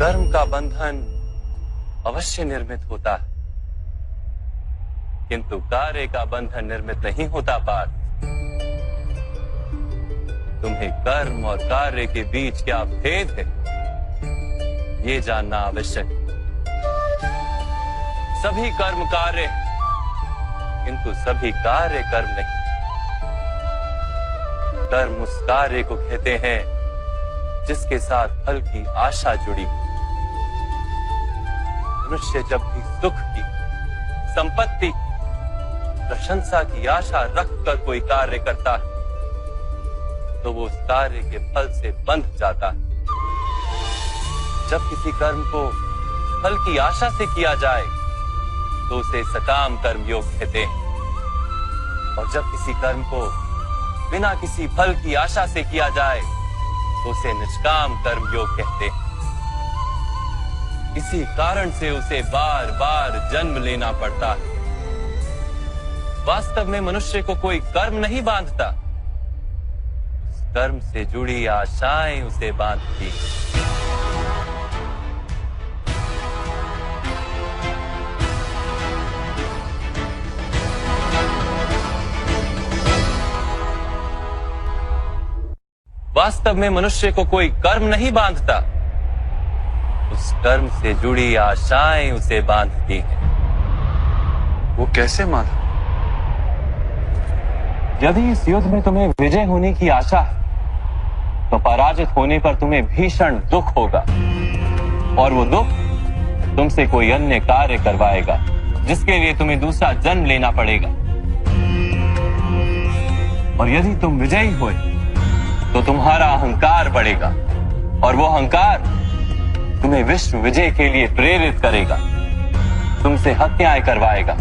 कर्म का बंधन अवश्य निर्मित होता है, किंतु कार्य का बंधन निर्मित नहीं होता पार्थ। तुम्हें कर्म और कार्य के बीच क्या भेद है, ये जानना आवश्यक है। सभी कर्म कार्य, किंतु सभी कार्य कर्म नहीं। कर्म उस कार्य को कहते हैं जिसके साथ फल की आशा जुड़ी। मनुष्य जब भी सुख की, संपत्ति, प्रशंसा की आशा रखकर कोई कार्य करता है तो वो उस कार्य के फल से बंध जाता है। जब किसी कर्म को फल की आशा से किया जाए तो उसे सकाम कर्म योग कहते हैं, और जब किसी कर्म को बिना किसी फल की आशा से किया जाए तो उसे निष्काम कर्म योग कहते हैं। इसी कारण से उसे बार बार जन्म लेना पड़ता है। वास्तव में मनुष्य को कोई कर्म नहीं बांधता, कर्म से जुड़ी आशाएं उसे बांधती। वास्तव में मनुष्य को कोई कर्म नहीं बांधता, उस कर्म से जुड़ी आशाएं उसे बांधती हैं। वो कैसे माधव? यदि इस युद्ध में तुम्हें विजय होने की आशा है तो पराजित होने पर तुम्हें भीषण दुख होगा, और वो दुख तुमसे कोई अन्य कार्य करवाएगा जिसके लिए तुम्हें दूसरा जन्म लेना पड़ेगा। और यदि तुम विजयी हुए तो तुम्हारा अहंकार बढ़ेगा, और वो अहंकार तुम्हें विश्व विजय के लिए प्रेरित करेगा, तुमसे हत्याएं करवाएगा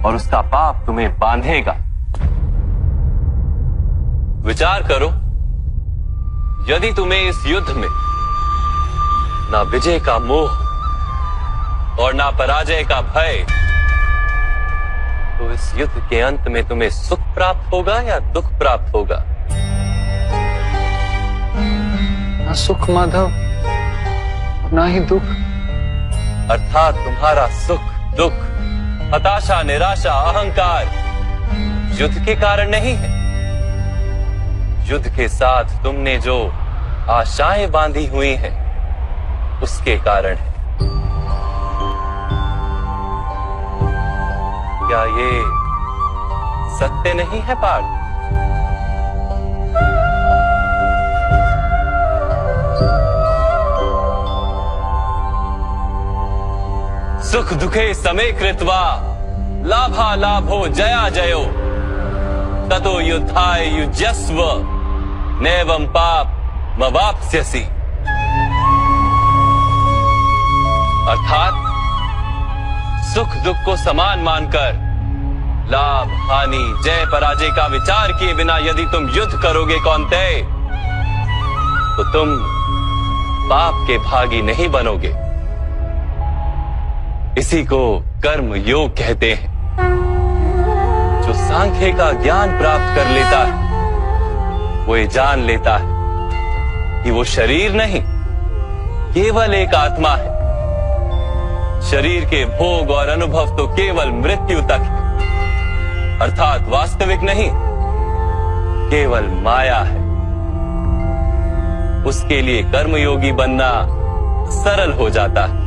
और उसका पाप तुम्हें बांधेगा। विचार करो, यदि तुम्हें इस युद्ध में ना विजय का मोह और ना पराजय का भय, तो इस युद्ध के अंत में तुम्हें सुख प्राप्त होगा या दुख प्राप्त होगा? ना सुख माधव, ना ही दुख। अर्थात तुम्हारा सुख, दुख, हताशा, निराशा, अहंकार युद्ध के कारण नहीं है। युद्ध के साथ तुमने जो आशाएं बांधी हुई हैं, उसके कारण है। क्या ये सत्य नहीं है पार्थ? सुख दुखे समे कृत्वा लाभा लाभो जया जयो ततो युद्धाय युज्यस्व नैवं पाप मवाप्स्यसि। अर्थात सुख दुख को समान मानकर लाभ हानि जय पराजय का विचार किए बिना यदि तुम युद्ध करोगे कौन्तेय, तो तुम पाप के भागी नहीं बनोगे। इसी को कर्म योग कहते हैं। जो सांख्य का ज्ञान प्राप्त कर लेता है वो ये जान लेता है कि वो शरीर नहीं, केवल एक आत्मा है। शरीर के भोग और अनुभव तो केवल मृत्यु तक है, अर्थात वास्तविक नहीं, केवल माया है। उसके लिए कर्मयोगी बनना सरल हो जाता है।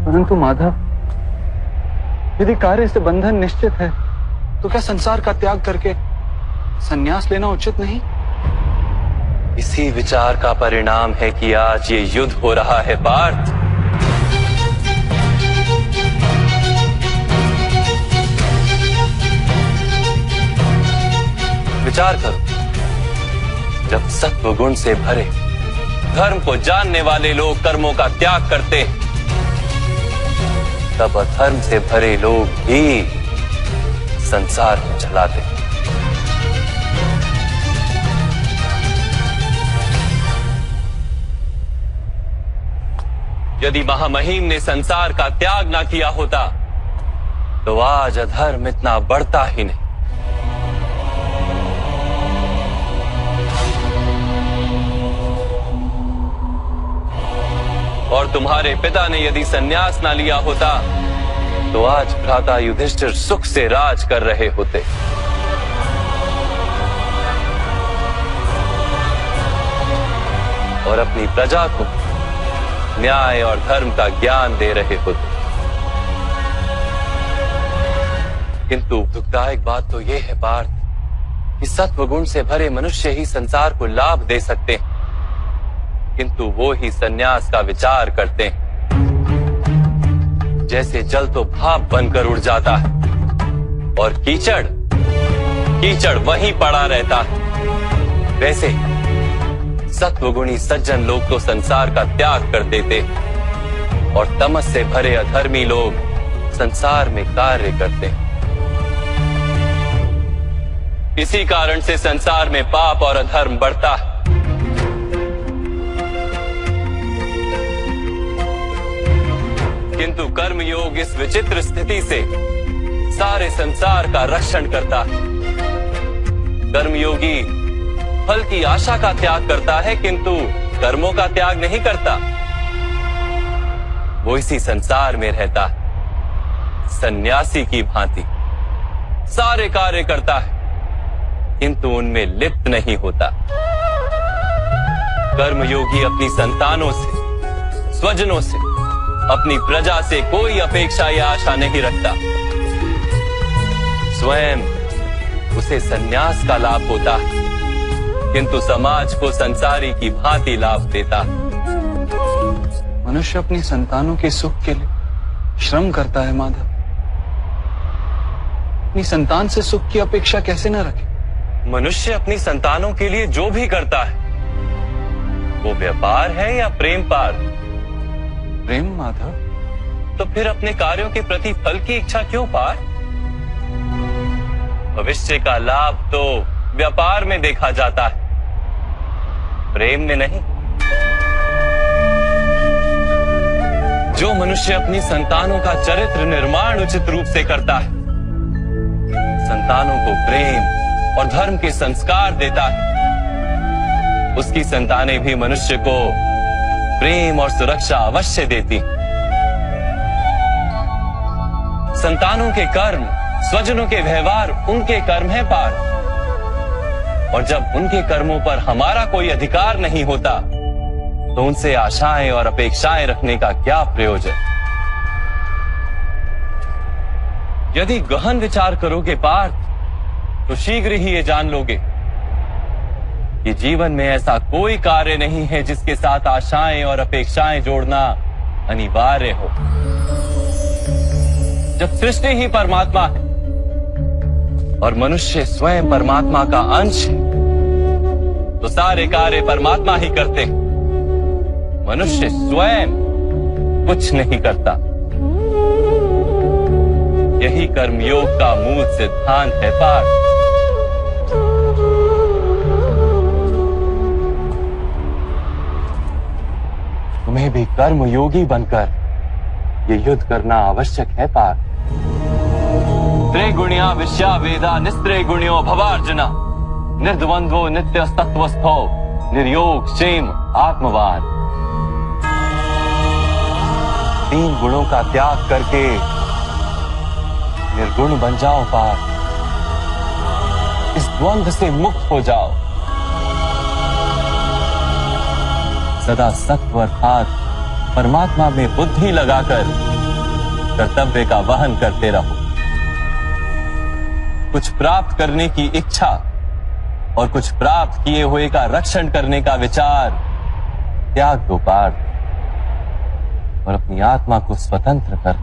परंतु माधव, यदि कार्य से बंधन निश्चित है तो क्या संसार का त्याग करके संन्यास लेना उचित नहीं? इसी विचार का परिणाम है कि आज ये युद्ध हो रहा है पार्थ। विचार करो, जब सत्व गुण से भरे धर्म को जानने वाले लोग कर्मों का त्याग करते हैं, तब अधर्म से भरे लोग ही संसार को चलाते हैं। यदि महामहिम ने संसार का त्याग ना किया होता तो आज अधर्म इतना बढ़ता ही नहीं। और तुम्हारे पिता ने यदि संन्यास ना लिया होता तो आज भ्राता युधिष्ठिर सुख से राज कर रहे होते। और अपनी प्रजा को न्याय और धर्म का ज्ञान दे रहे होते। किंतु दुखदायक बात तो यह है पार्थ कि सत्वगुण से भरे मनुष्य ही संसार को लाभ दे सकते हैं, किंतु वो ही संन्यास का विचार करते हैं। जैसे जल तो भाप बनकर उड़ जाता है और कीचड़ वहीं पड़ा रहता है, वैसे सत्वगुणी सज्जन लोग तो संसार का त्याग कर देते और तमस से भरे अधर्मी लोग संसार में कार्य करते हैं। इसी कारण से संसार में पाप और अधर्म बढ़ता है। किंतु कर्मयोग इस विचित्र स्थिति से सारे संसार का रक्षण करता है। कर्मयोगी फल की आशा का त्याग करता है, किंतु कर्मों का त्याग नहीं करता। वो इसी संसार में रहता है सन्यासी की भांति, सारे कार्य करता है किंतु उनमें लिप्त नहीं होता। कर्मयोगी अपनी संतानों से, स्वजनों से, अपनी प्रजा से कोई अपेक्षा या आशा नहीं रखता। स्वयं उसे संन्यास का लाभ होता है, किंतु समाज को संसारी की भांति लाभ देता। मनुष्य अपनी संतानों के सुख के लिए श्रम करता है माधव। अपनी संतान से सुख की अपेक्षा कैसे न रखे? मनुष्य अपनी संतानों के लिए जो भी करता है वो व्यापार है या प्रेम पार्थ? प्रेम माधव। तो फिर अपने कार्यों के प्रति फल की इच्छा क्यों पार्थ? भविष्य का लाभ तो व्यापार में देखा जाता है, प्रेम में नहीं। जो मनुष्य अपनी संतानों का चरित्र निर्माण उचित रूप से करता है, संतानों को प्रेम और धर्म के संस्कार देता है, उसकी संतानें भी मनुष्य को प्रेम और सुरक्षा अवश्य देती। संतानों के कर्म, स्वजनों के व्यवहार उनके कर्म है पार्थ। और जब उनके कर्मों पर हमारा कोई अधिकार नहीं होता तो उनसे आशाएं और अपेक्षाएं रखने का क्या प्रयोजन? यदि गहन विचार करोगे पार्थ तो शीघ्र ही ये जान लोगे कि जीवन में ऐसा कोई कार्य नहीं है जिसके साथ आशाएं और अपेक्षाएं जोड़ना अनिवार्य हो। जब सृष्टि ही परमात्मा है और मनुष्य स्वयं परमात्मा का अंश है, तो सारे कार्य परमात्मा ही करते हैं। मनुष्य स्वयं कुछ नहीं करता। यही कर्मयोग का मूल सिद्धांत है पार्थ। तुम्हें भी कर्मयोगी बनकर ये युद्ध करना आवश्यक है पार्थ। त्रिगुणिया विश्या वेदा निस्त्रिगुण्यो भवार्जुना निर्द्वंद्वो नित्य तत्वस्थो निर्योग क्षेम आत्मवान। 3 गुणों का त्याग करके निर्गुण बन जाओ पार्थ। इस द्वंद्व से मुक्त हो जाओ। सदा सत्व अर्थात परमात्मा में बुद्धि लगाकर कर्तव्य का वहन करते रहो। कुछ प्राप्त करने की इच्छा और कुछ प्राप्त किए हुए का रक्षण करने का विचार त्याग दो पार्थ और अपनी आत्मा को स्वतंत्र कर।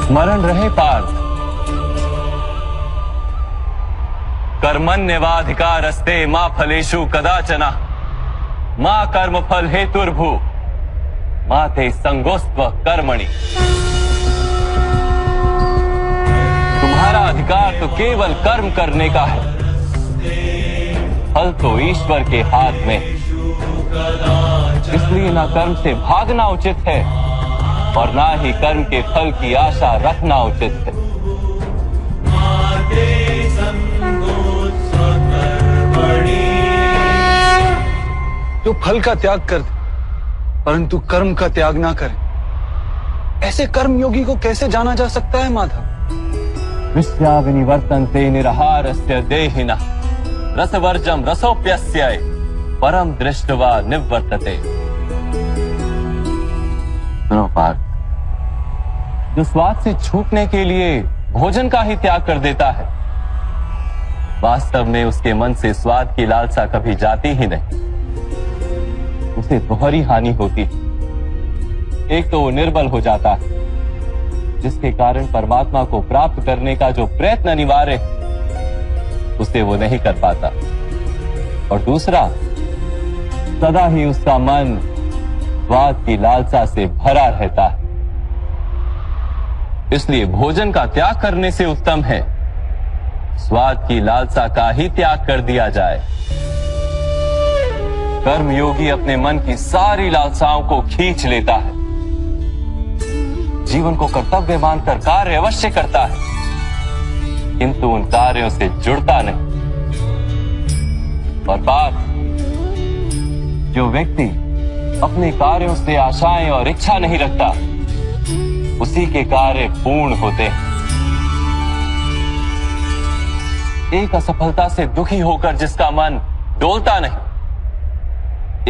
स्मरण रहे पार्थ, कर्मण्यवाधिकारस्ते मा फलेषु कदाचन मा कर्म फल हेतुर्भु मा ते संगोस्त्व कर्मणि। तुम्हारा अधिकार तो केवल कर्म करने का है, फल तो ईश्वर के हाथ में। इसलिए ना कर्म से भागना उचित है और ना ही कर्म के फल की आशा रखना उचित है। जो फल का त्याग कर दे परंतु कर्म का त्याग ना करे, ऐसे कर्म योगी को कैसे जाना जा सकता है माधव? विश्या विनिवर्तन्ते निरहारस्य देहिनः रसवर्जम रसोप्यस्य परम दृष्ट्वा निवर्तते। सुनो पार्थ, जो स्वाद से छूटने के लिए भोजन का ही त्याग कर देता है, वास्तव में उसके मन से स्वाद की लालसा कभी जाती ही नहीं। उसे दोहरी हानि होती है। एक तो वो निर्बल हो जाता है, जिसके कारण परमात्मा को प्राप्त करने का जो प्रयत्न अनिवार्य है उसे वो नहीं कर पाता, और दूसरा, सदा ही उसका मन स्वाद की लालसा से भरा रहता है। इसलिए भोजन का त्याग करने से उत्तम है स्वाद की लालसा का ही त्याग कर दिया जाए। कर्म योगी अपने मन की सारी लालसाओं को खींच लेता है, जीवन को कर्तव्य मानकर कार्य अवश्य करता है, किंतु उन कार्यों से जुड़ता नहीं। और बात, जो व्यक्ति अपने कार्यों से आशाएं और इच्छा नहीं रखता, उसी के कार्य पूर्ण होते हैं। एक असफलता से दुखी होकर जिसका मन डोलता नहीं,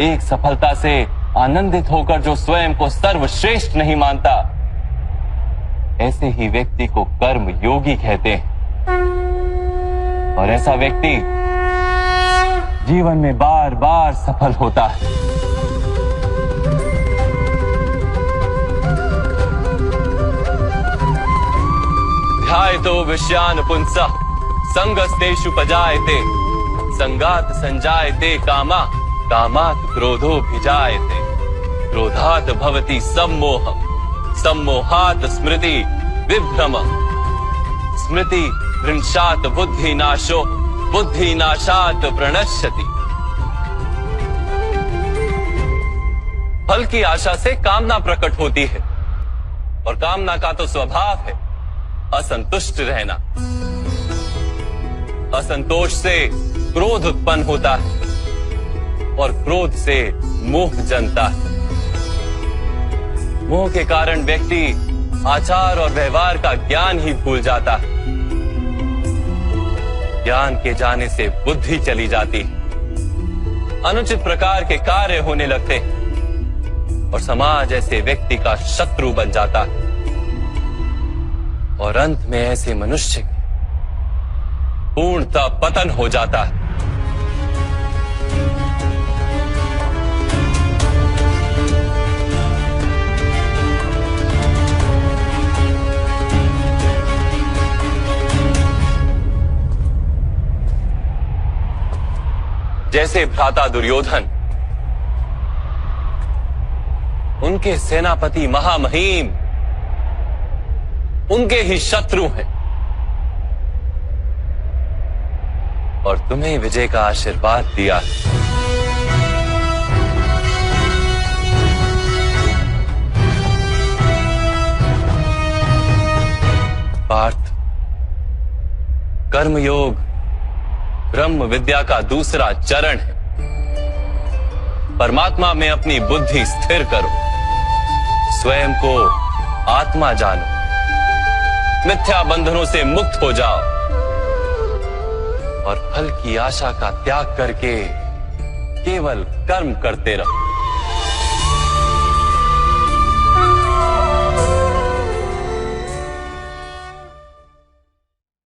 एक सफलता से आनंदित होकर जो स्वयं को सर्वश्रेष्ठ नहीं मानता, ऐसे ही व्यक्ति को कर्म योगी कहते हैं। और ऐसा व्यक्ति जीवन में बार बार सफल होता है। ध्यायतो विषयान पुंसः संगस्तेषु पजायते संगात संजायते कामा कामात् क्रोधोऽभिजायते क्रोधात् भवति सम्मोहः सम्मोहात् स्मृति विभ्रमः स्मृति भ्रंशात् बुद्धिनाशो बुद्धिनाशात् प्रणश्यति। फल की आशा से कामना प्रकट होती है, और कामना का तो स्वभाव है असंतुष्ट रहना। असंतोष से क्रोध उत्पन्न होता है, और क्रोध से मोह जन्मता है। मोह के कारण व्यक्ति आचार और व्यवहार का ज्ञान ही भूल जाता है। ज्ञान के जाने से बुद्धि चली जाती है, अनुचित प्रकार के कार्य होने लगते हैं, और समाज ऐसे व्यक्ति का शत्रु बन जाता है। और अंत में ऐसे मनुष्य पूर्णतः पतन हो जाता है। जैसे भ्राता दुर्योधन, उनके सेनापति महामहिम उनके ही शत्रु हैं, और तुम्हें विजय का आशीर्वाद दिया। पार्थ, कर्मयोग ब्रह्म विद्या का दूसरा चरण है। परमात्मा में अपनी बुद्धि स्थिर करो, स्वयं को आत्मा जानो, मिथ्या बंधनों से मुक्त हो जाओ, और फल की आशा का त्याग करके केवल कर्म करते रहो।